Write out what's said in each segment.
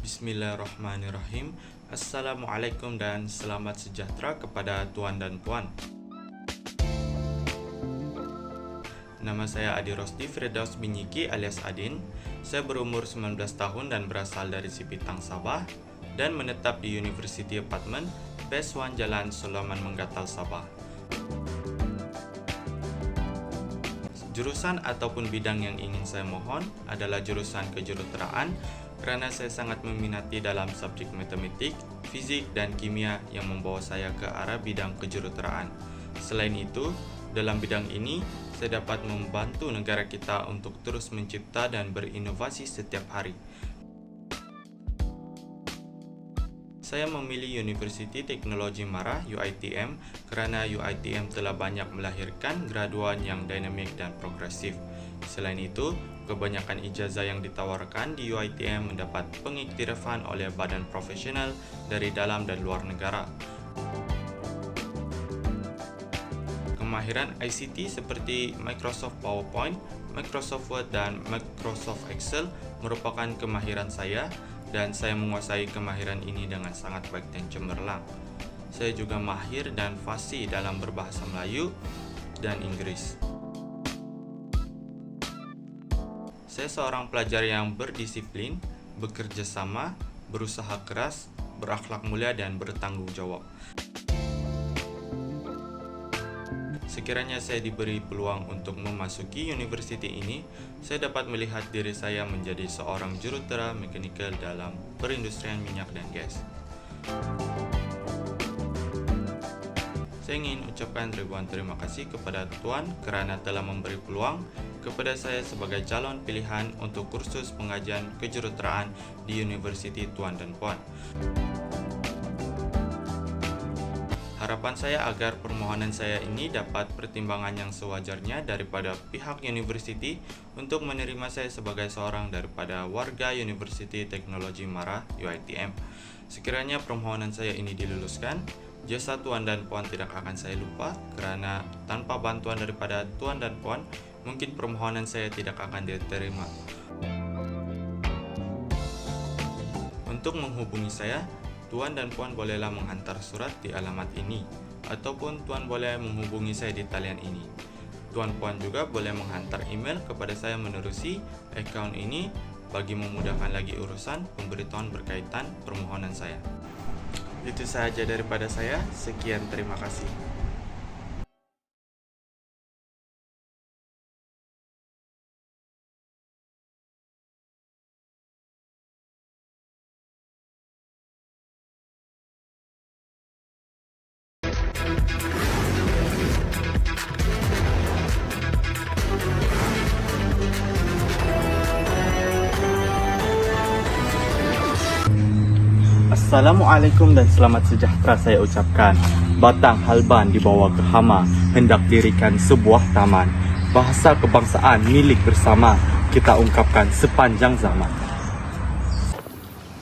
Bismillahirrahmanirrahim. Assalamualaikum dan selamat sejahtera kepada tuan dan puan. Nama saya Adi Rosdi Firdaus Binyiki alias Adin. Saya berumur 19 tahun dan berasal dari Sipitang, Sabah dan menetap di University Apartment, Phase 1 Jalan Sulaiman Menggatal, Sabah. Jurusan ataupun bidang yang ingin saya mohon adalah jurusan kejuruteraan kerana saya sangat meminati dalam subjek matematik, fizik dan kimia yang membawa saya ke arah bidang kejuruteraan. Selain itu, dalam bidang ini saya dapat membantu negara kita untuk terus mencipta dan berinovasi setiap hari. Saya memilih Universiti Teknologi Mara UiTM kerana UiTM telah banyak melahirkan graduan yang dinamik dan progresif. Selain itu, kebanyakan ijazah yang ditawarkan di UiTM mendapat pengiktirafan oleh badan profesional dari dalam dan luar negara. Kemahiran ICT seperti Microsoft PowerPoint, Microsoft Word dan Microsoft Excel merupakan kemahiran saya dan saya menguasai kemahiran ini dengan sangat baik dan cemerlang. Saya juga mahir dan fasih dalam berbahasa Melayu dan Inggris. Saya seorang pelajar yang berdisiplin, bekerja sama, berusaha keras, berakhlak mulia dan bertanggung jawab. Sekiranya saya diberi peluang untuk memasuki universiti ini, saya dapat melihat diri saya menjadi seorang jurutera mekanikal dalam perindustrian minyak dan gas. Saya ingin ucapkan ribuan terima kasih kepada Tuan kerana telah memberi peluang kepada saya sebagai calon pilihan untuk kursus pengajian kejuruteraan di Universiti Tuan dan Puan. Harapan saya agar permohonan saya ini dapat pertimbangan yang sewajarnya daripada pihak universiti untuk menerima saya sebagai seorang daripada warga Universiti Teknologi Mara UiTM. Sekiranya permohonan saya ini diluluskan, jasa tuan dan puan tidak akan saya lupa kerana tanpa bantuan daripada tuan dan puan, mungkin permohonan saya tidak akan diterima. Untuk menghubungi saya, tuan dan puan bolehlah menghantar surat di alamat ini ataupun tuan boleh menghubungi saya di talian ini. Tuan puan juga boleh menghantar email kepada saya menerusi akaun ini bagi memudahkan lagi urusan pemberitahuan berkaitan permohonan saya. Itu sahaja daripada saya. Sekian, terima kasih. Assalamualaikum dan selamat sejahtera saya ucapkan. Batang halban dibawa ke hama, hendak dirikan sebuah taman. Bahasa kebangsaan milik bersama, kita ungkapkan sepanjang zaman.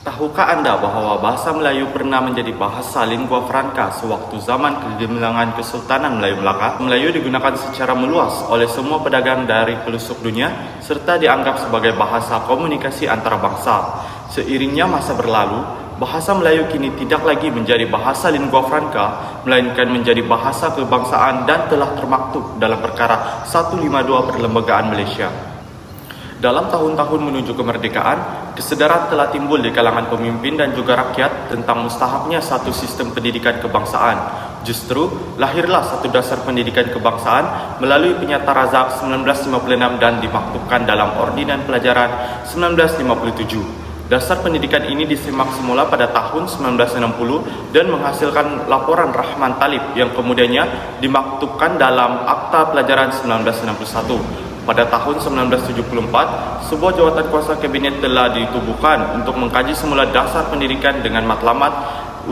Tahukah anda bahawa bahasa Melayu pernah menjadi bahasa lingua franca sewaktu zaman kegemilangan Kesultanan Melayu Melaka? Melayu digunakan secara meluas oleh semua pedagang dari pelosok dunia serta dianggap sebagai bahasa komunikasi antara bangsa. Seiringnya masa berlalu, bahasa Melayu kini tidak lagi menjadi bahasa lingua franca, melainkan menjadi bahasa kebangsaan dan telah termaktub dalam perkara 152 Perlembagaan Malaysia. Dalam tahun-tahun menuju kemerdekaan, kesedaran telah timbul di kalangan pemimpin dan juga rakyat tentang mustahabnya satu sistem pendidikan kebangsaan. Justru, lahirlah satu dasar pendidikan kebangsaan melalui Penyata Razak 1956 dan dimaktubkan dalam Ordinan Pelajaran 1957. Dasar pendidikan ini disemak semula pada tahun 1960 dan menghasilkan laporan Rahman Talib yang kemudiannya dimaktubkan dalam Akta Pelajaran 1961. Pada tahun 1974, sebuah jawatan kuasa kabinet telah ditubuhkan untuk mengkaji semula dasar pendidikan dengan matlamat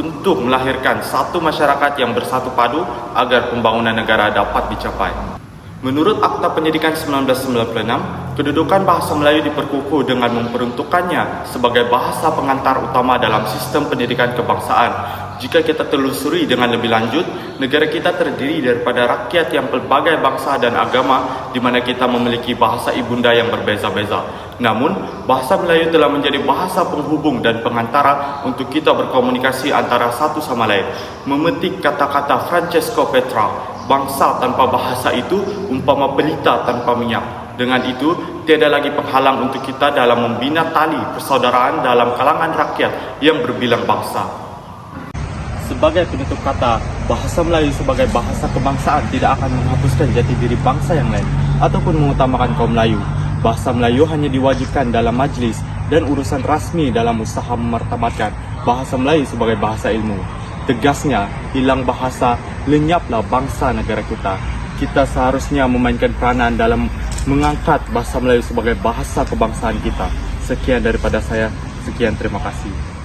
untuk melahirkan satu masyarakat yang bersatu padu agar pembangunan negara dapat dicapai. Menurut Akta Pendidikan 1996, kedudukan bahasa Melayu diperkukuh dengan memperuntukkannya sebagai bahasa pengantar utama dalam sistem pendidikan kebangsaan. Jika kita telusuri dengan lebih lanjut, negara kita terdiri daripada rakyat yang pelbagai bangsa dan agama di mana kita memiliki bahasa ibunda yang berbeza-beza. Namun, bahasa Melayu telah menjadi bahasa penghubung dan pengantara untuk kita berkomunikasi antara satu sama lain. Memetik kata-kata Francesco Petra, bangsa tanpa bahasa itu umpama pelita tanpa minyak. Dengan itu, tiada lagi penghalang untuk kita dalam membina tali persaudaraan dalam kalangan rakyat yang berbilang bangsa. Sebagai penutup kata, bahasa Melayu sebagai bahasa kebangsaan tidak akan menghapuskan jati diri bangsa yang lain ataupun mengutamakan kaum Melayu. Bahasa Melayu hanya diwajibkan dalam majlis dan urusan rasmi dalam usaha memartabatkan bahasa Melayu sebagai bahasa ilmu. Tegasnya, hilang bahasa, lenyaplah bangsa negara kita. Kita seharusnya memainkan peranan dalam mengangkat bahasa Melayu sebagai bahasa kebangsaan kita. Sekian daripada saya. Sekian, terima kasih.